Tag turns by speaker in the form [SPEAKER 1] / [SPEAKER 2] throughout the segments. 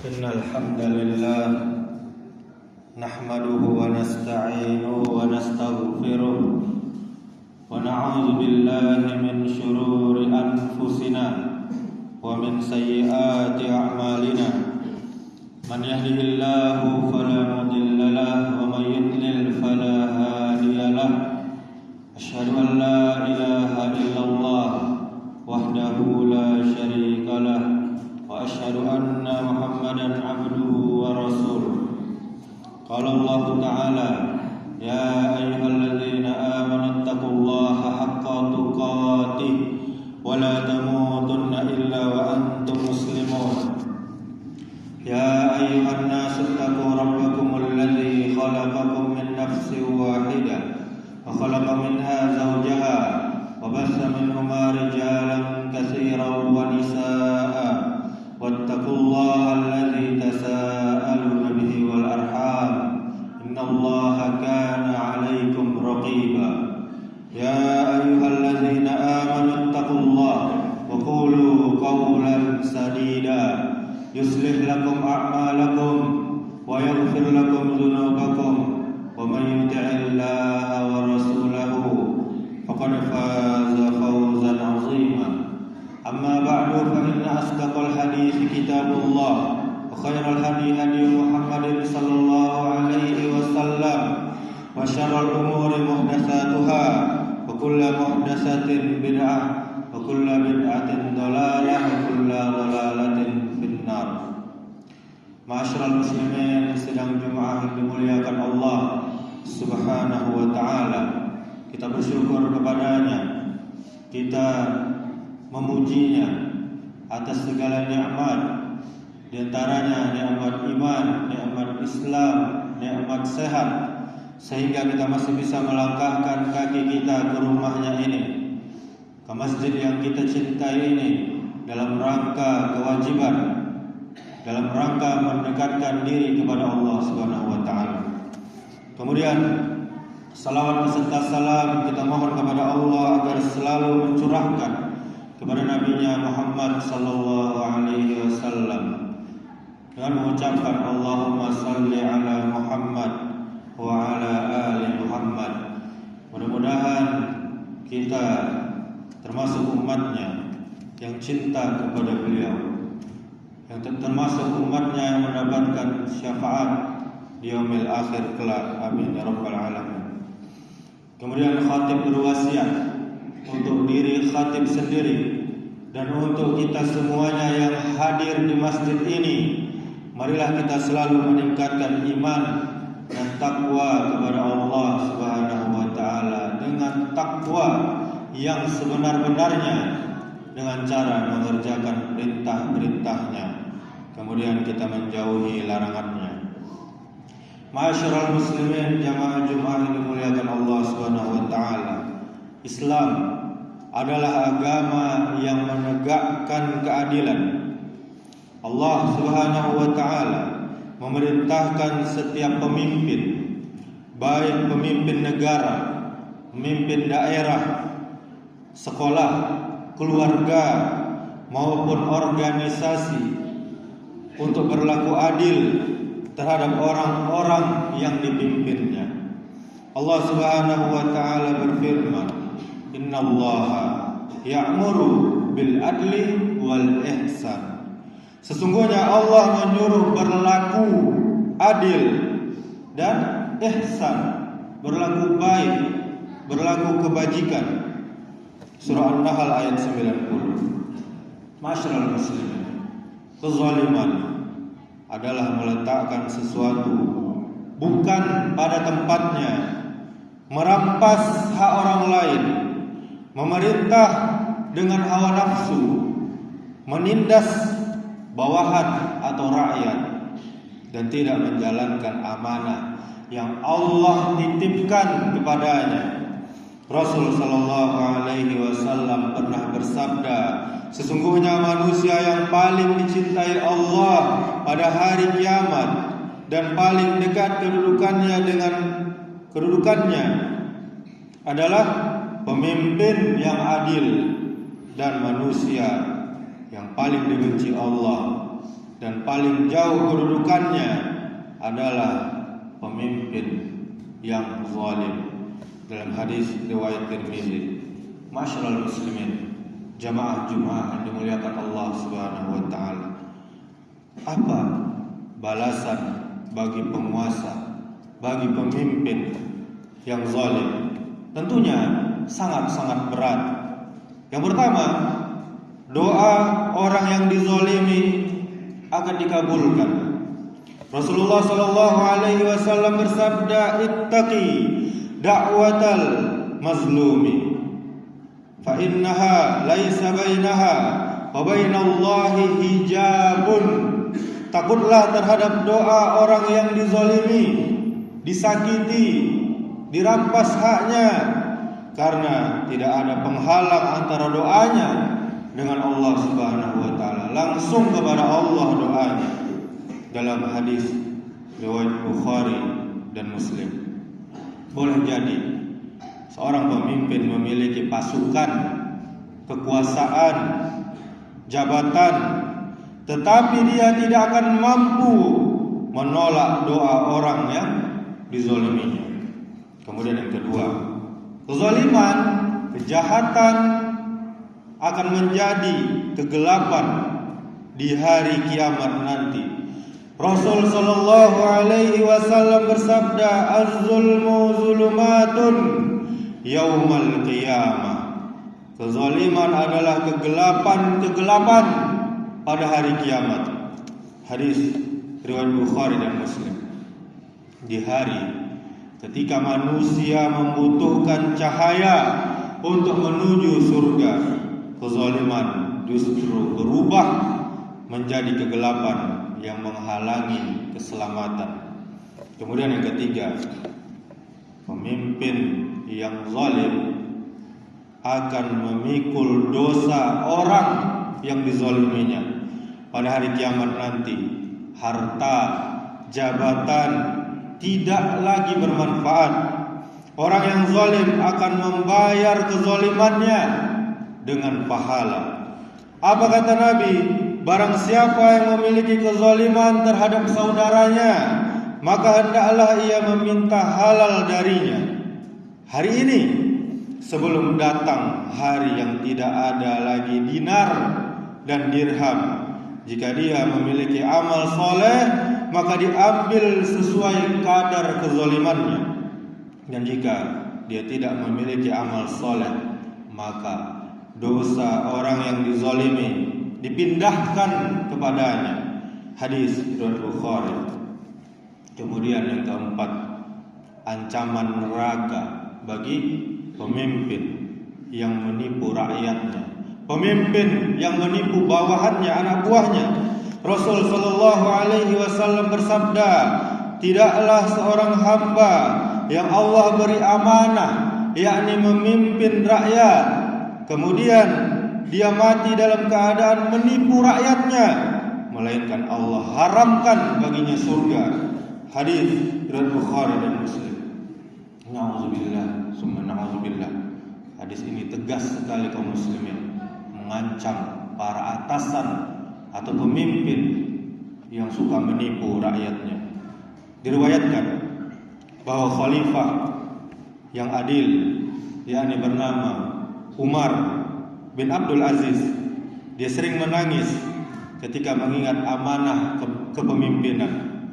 [SPEAKER 1] إن الحمد لله نحمده ونستعينه ونستغفره ونعوذ بالله من شرور أنفسنا ومن سيئات أعمالنا من يهده الله فلا مضل له ومن يضلل فلا هادي له أشهد أن لا إله إلا الله وحده لا شريك له وأشهد أن محمدا عبده ورسوله قال الله تعالى يا أيها الذين آمنوا اتقوا الله حق تقاته ولا تموتن إلا وأنتم مسلمون يا أيها الناس اتقوا ربكم الذي خلقكم من نفس واحدة وخلق منها زوجها وبث منهما رجالا كثيرا ونساء واتقوا الله الذي تساءلون به والأرحام إن الله كان عليكم رقيبا يا أيها الذين آمنوا اتقوا الله وقولوا قولا سديدا يصلح لكم أعمالكم ويغفر لكم ذنوبكم ومن يطع الله ورسوله فقد فاز فوزا عظيما أما بعد فإن أصدق الحديث كتاب الله وخير الهدي هدي محمد صلى الله عليه وسلم وشر الأمور محدثاتها وكل محدثة بدعة وكل بدعة ضلالة وكل ضلالة في النار. Ma'asyiral muslimin, sidang Jumat yang dimuliakan Allah Subhanahu wa taala. Kita bersyukur kepadanya. Kita memujinya atas segala nikmat, di antaranya nikmat iman, nikmat Islam, nikmat sehat, sehingga kita masih bisa melangkahkan kaki kita ke rumahnya ini, ke masjid yang kita cintai ini, dalam rangka kewajiban, dalam rangka mendekatkan diri kepada Allah Subhanahu wa taala. Kemudian salawat beserta salam kita mohon kepada Allah agar selalu mencurahkan kepada Nabi-Nya Muhammad sallallahu alaihi wasallam dengan mengucapkan Allahumma salli ala Muhammad wa ala ali Muhammad. Mudah-mudahan kita termasuk umatnya yang cinta kepada beliau, yang termasuk umatnya yang mendapatkan syafaat di yaumil akhir kelak. Amin ya rabbal alamin. Kemudian khatib berwasiat untuk diri khatib sendiri dan untuk kita semuanya yang hadir di masjid ini, marilah kita selalu meningkatkan iman dan takwa kepada Allah Subhanahu wa taala dengan takwa yang sebenar-benarnya, dengan cara mengerjakan perintah-perintahnya, kemudian kita menjauhi larangannya. Ma'asyiral muslimin, jamaah Jumat yang dimuliakan Allah Subhanahu wa taala. Islam adalah agama yang menegakkan keadilan. Allah Subhanahu wa taala memerintahkan setiap pemimpin, baik pemimpin negara, pemimpin daerah, sekolah, keluarga maupun organisasi, untuk berlaku adil terhadap orang-orang yang dipimpinnya. Allah Subhanahu wa taala berfirman, innallaha ya'muru bil adli wal ihsan. Sesungguhnya Allah menyuruh berlaku adil dan ihsan, berlaku baik, berlaku kebajikan. Surah An-Nahl ayat 90. Ma'asyiral muslimin, kezaliman adalah meletakkan sesuatu bukan pada tempatnya, merampas hak orang lain, memerintah dengan hawa nafsu, menindas bawahan atau rakyat, dan tidak menjalankan amanah yang Allah titipkan kepadanya. Rasul sallallahu alaihi wasallam pernah bersabda, sesungguhnya manusia yang paling dicintai Allah pada hari kiamat dan paling dekat kedudukannya adalah pemimpin yang adil, dan manusia yang paling dibenci Allah dan paling jauh kedudukannya adalah pemimpin yang zalim. Dalam hadis riwayat Tirmizi, Masyarul muslimin, jamaah Jumat yang dimuliakan Allah Subhanahu wa taala. Apa balasan bagi penguasa, bagi pemimpin yang zalim? Tentunya sangat-sangat berat. Yang pertama, doa orang yang dizalimi akan dikabulkan. Rasulullah sallallahu alaihi wasallam bersabda, "Ittaqi da'watal mazlumi fa innaha laisa bainaha wa bainallahi hijabun." Takutlah terhadap doa orang yang dizalimi, disakiti, dirampas haknya, karena tidak ada penghalang antara doanya dengan Allah Subhanahu wa taala. Langsung kepada Allah doanya. Dalam hadis riwayat Bukhari dan Muslim. Boleh jadi seorang pemimpin memiliki pasukan, kekuasaan, jabatan, tetapi dia tidak akan mampu menolak doa orang yang dizaliminya. Kemudian yang kedua, kezaliman, kejahatan akan menjadi kegelapan di hari kiamat nanti. Rasul sallallahu alaihi wasallam bersabda, "Az-zulmu zulumatun yaumal qiyamah." Kezaliman adalah kegelapan pada hari kiamat. Hadis riwayat Bukhari dan Muslim. Di hari ketika manusia membutuhkan cahaya untuk menuju surga, kezaliman justru berubah menjadi kegelapan yang menghalangi keselamatan. Kemudian yang ketiga, pemimpin yang zalim akan memikul dosa orang yang dizaliminya. Pada hari kiamat nanti, harta, jabatan tidak lagi bermanfaat. Orang yang zalim akan membayar kezalimannya dengan pahala. Apa kata Nabi? Barang siapa yang memiliki kezaliman terhadap saudaranya, maka hendaklah ia meminta halal darinya hari ini, sebelum datang hari yang tidak ada lagi dinar dan dirham. Jika dia memiliki amal soleh, maka diambil sesuai kadar kezalimannya. Dan jika dia tidak memiliki amal soleh, maka dosa orang yang dizalimi dipindahkan kepadanya. Hadis riwayat Bukhari. Kemudian yang keempat, ancaman neraka bagi pemimpin yang menipu rakyatnya, pemimpin yang menipu bawahannya, anak buahnya. Rasul sallallahu alaihi wasallam bersabda, tidaklah seorang hamba yang Allah beri amanah, yakni memimpin rakyat, kemudian dia mati dalam keadaan menipu rakyatnya, melainkan Allah haramkan baginya surga. Hadis riwayat Bukhari dan Muslim. Na'udzubillah, summa na'udzubillah. Hadis ini tegas sekali kaum muslimin, mengancam para atasan atau pemimpin yang suka menipu rakyatnya. Diriwayatkan bahwa khalifah yang adil, yakni bernama Umar bin Abdul Aziz, dia sering menangis ketika mengingat amanah kepemimpinan.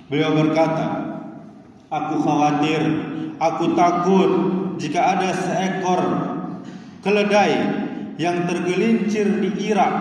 [SPEAKER 1] Beliau berkata, "Aku khawatir, aku takut jika ada seekor keledai yang tergelincir di Irak,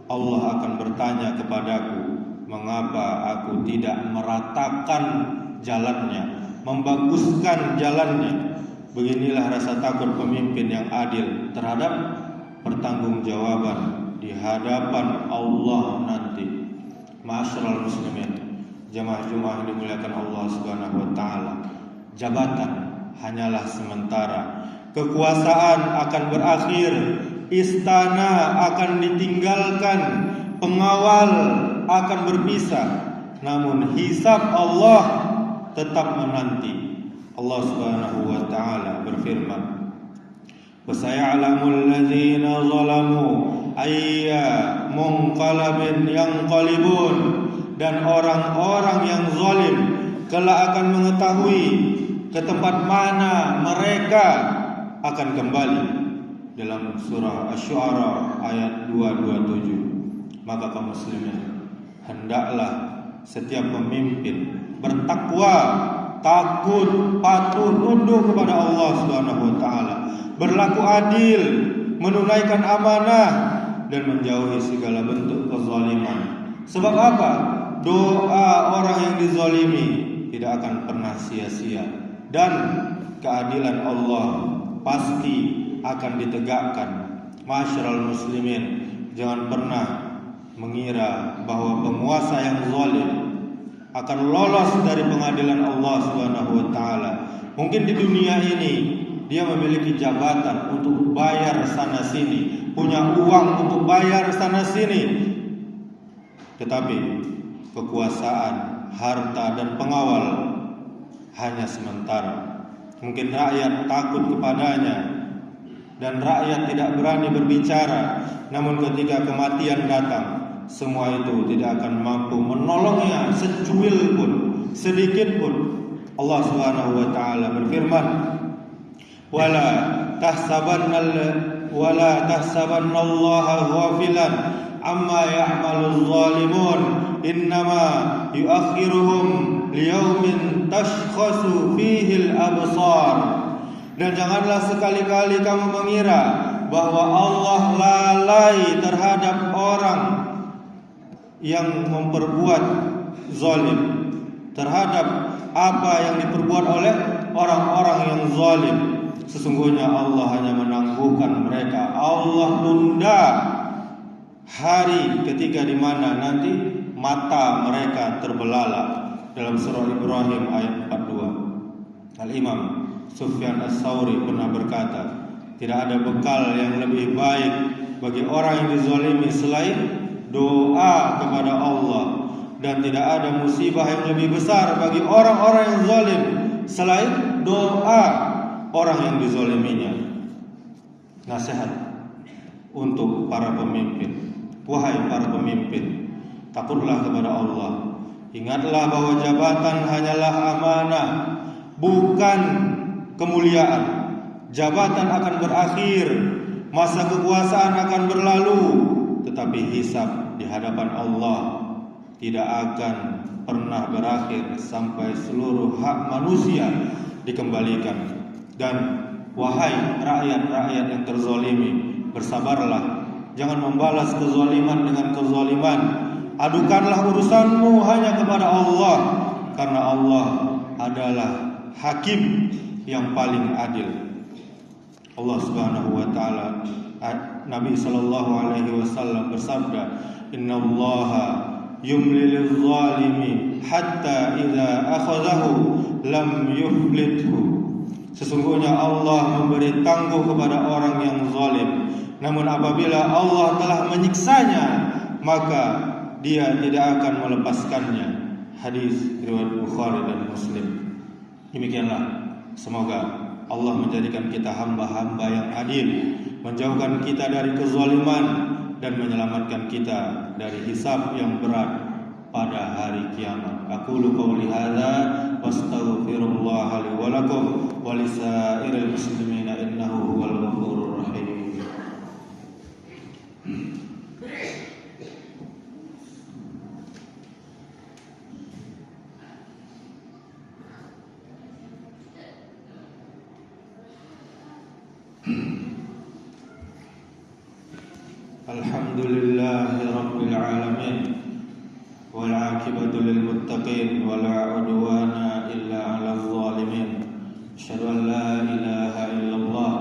[SPEAKER 1] Allah akan bertanya kepadaku, mengapa aku tidak meratakan jalannya, membaguskan jalannya." Beginilah rasa takut pemimpin yang adil terhadap pertanggungjawaban di hadapan Allah nanti. Ma'asyiral muslimin, jamaah Jumat yang dimuliakan Allah Subhanahu wa taala. Jabatan hanyalah sementara. Kekuasaan akan berakhir, istana akan ditinggalkan, pengawal akan berpisah. Namun hisab Allah tetap menanti. Allah Subhanahu wa taala berfirman, "Wa saya'lamul ladzina zalamu ayya munqalabin yanqalibun, dan orang-orang yang zalim kelak akan mengetahui ke tempat mana mereka akan kembali. Dalam surah Asy-Syu'ara ayat 227. Maka kaum muslimin, hendaklah setiap pemimpin bertakwa, takut, patuh, tunduk kepada Allah Subhanahu wa taala, berlaku adil, menunaikan amanah, dan menjauhi segala bentuk kezaliman. Sebab apa? Doa orang yang dizalimi tidak akan pernah sia-sia, dan keadilan Allah pasti akan ditegakkan. Masyarul muslimin, jangan pernah mengira bahwa penguasa yang zalim akan lolos dari pengadilan Allah Subhanahu wa taala. Mungkin di dunia ini dia memiliki jabatan untuk bayar sana sini, punya uang untuk bayar sana sini, tetapi kekuasaan, harta, dan pengawal hanya sementara. Mungkin rakyat takut kepadanya dan rakyat tidak berani berbicara. Namun ketika kematian datang, semua itu tidak akan mampu menolongnya secuil pun, sedikit pun. Allah Subhanahu wa taala berfirman, "Wala tahsabannallaha ghafilan amma ya'maluz zalimun, innama yuakhiruhum liyaumin tashkhasu fihi al-absar." Dan janganlah sekali-kali kamu mengira bahwa Allah lalai terhadap orang yang memperbuat zalim, terhadap apa yang diperbuat oleh orang-orang yang zalim. Sesungguhnya Allah hanya menangguhkan mereka. Allah tunda hari ketika di mana nanti mata mereka terbelalak. Dalam surah Ibrahim ayat 42. Al-Imam Sufyan Ats-Tsauri pernah berkata, tidak ada bekal yang lebih baik bagi orang yang dizalimi selain doa kepada Allah, dan tidak ada musibah yang lebih besar bagi orang-orang yang zalim selain doa orang yang dizaliminya. Nasihat untuk para pemimpin. Wahai para pemimpin, takutlah kepada Allah. Ingatlah bahwa jabatan hanyalah amanah, bukan kemuliaan. Jabatan akan berakhir, masa kekuasaan akan berlalu, tetapi hisab di hadapan Allah tidak akan pernah berakhir sampai seluruh hak manusia dikembalikan. Dan wahai rakyat-rakyat yang terzalimi, bersabarlah, jangan membalas kezaliman dengan kezaliman. Adukanlah urusanmu hanya kepada Allah, karena Allah adalah hakim yang paling adil. Allah Subhanahu wa taala, Nabi sallallahu alaihi wasallam bersabda, "Innallaha yumlil zalimi hatta idza akhadhahu lam yuflithu." Sesungguhnya Allah memberi tangguh kepada orang yang zalim, namun apabila Allah telah menyiksanya, maka dia tidak akan melepaskannya. Hadis riwayat Bukhari dan Muslim. Demikianlah, semoga Allah menjadikan kita hamba-hamba yang adil, menjauhkan kita dari kezaliman, dan menyelamatkan kita dari hisab yang berat pada hari kiamat. Aqulu qouli hadza wastaghfirullaha li wa lakum wa lisairil muslimin innahu huwal ghafurur rahim. Alhamdulillahi rabbil alamin, wal aqibatu lil muttaqin, wala udwana illa 'alal zalimin. Asyhadu an la ilaha illallah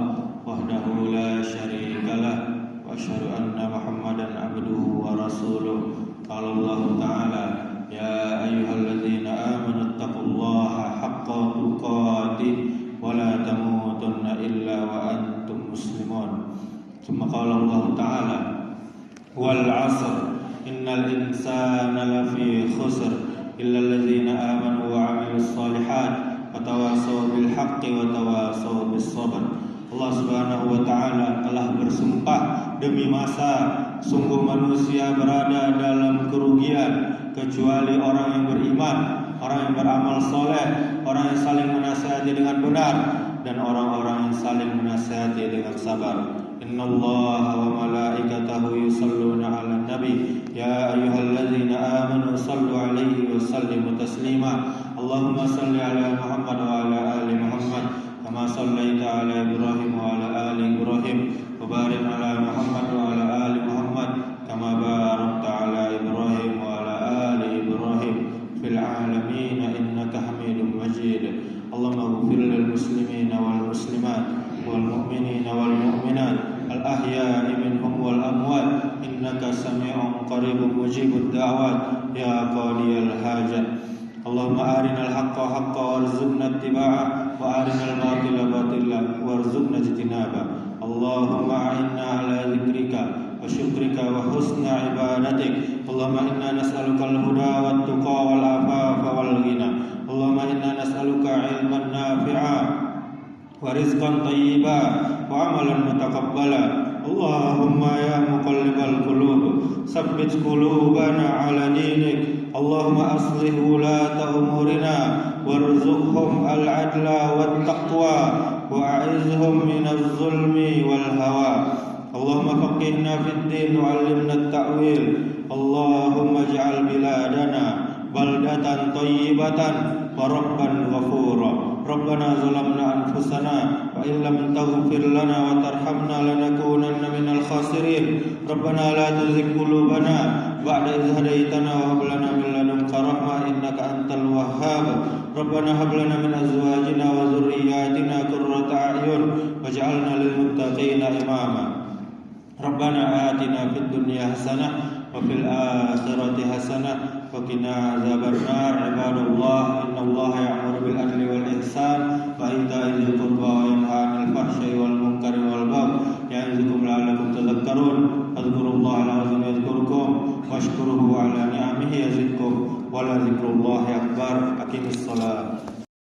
[SPEAKER 1] wahdahu la syarika lah, wa asyhadu anna Muhammadan abduhu wa rasuluh. Qala Allah ta'ala, ya ayyuhalladzina amanu taqullaha haqqa tuqatih wa la tamutunna illa wa antum muslimun. Tsumma qala Allah ta'ala, wal 'asr innal insana lafi khusr illa alladzina amanu wa 'amilus shalihat wa tawassaw bil haqqi wa tawassaw bis sabr. Allah Subhanahu wa taala telah bersumpah demi masa, sungguh manusia berada dalam kerugian kecuali orang yang beriman, orang yang beramal soleh, orang yang saling menasihati dengan benar, dan orang-orang yang saling menasihati dengan sabar. Innallaha wa malaikatahu yusalluna 'alan nabi ya ayyuhalladzina amanu sallu 'alaihi wa sallimu taslima. Allahumma salli 'ala Muhammad wa 'ala ali Muhammad kama shallaita 'ala Ibrahim wa 'ala ali Ibrahim wa barik 'ala Muhammad wa 'ala ali Muhammad kama barakta 'ala Ibrahim wa 'ala ali Ibrahim fil 'alamin innaka Hamidum Majid. Allahumma ighfir lil muslimina wal muslimat wal mu'minina wal mu'minat al ahya'i minhum wal amwat innaka sami'un qaribun mujibud da'wat ya qadiyal hajat. Allahumma arinal haqqa haqqa warzuqna ittiba'ah wa arinal batila batila warzuqna ijtinaba. Allahumma a'inna ala dzikrika wa syukrika wa husna ibadatik. Allahumma inna nas'aluka al-huda wat tuqa wal afafa wal ghina. Allahumma inna nas'aluka ilman nafi'a wa rizqan thayyiba wa amalan mutaqabbala. Allahumma ya muqallibal qulub tsabbit qulubana ala dinik. Allahumma aslih wulata umurina warzuqhum al-adla wat taqwa wa a'izhum minaz zulmi wal hawa. Allahumma faqihna fid din wa 'allimna at-ta'wil. Allahumma ij'al biladana baldatan thayyibatan wa rabban ghafura. Rabbana zalamna anfusana wa illam taghfir lana wa tarhamna lanakunanna minal khasirin. Rabbana la tuzigh qulubana ba'da idh hadaytana wa hab lana min ladunka rahmah innaka antal wahhab. Rabbana hab lana min azwajina wa dhurriyyatina qurrata a'yun waj'alna lil muttaqina imama. Rabbana atina fid dunya hasanah wa fil akhirati hasanah wa qina adzabannar. Ibadallah, innallaha ya'muru bil adli wal ihsan wa ita'i dzil qurba wa yanha 'anil fahsya'i wal munkari wal baghi ya'izukum la'allakum tadhakkarun. Fadhkurullaha al-'azim yadhkurkum washkuruhu 'ala ni'amihi yazidkum wa la dzikrullahi akbar. Aqimis shalah.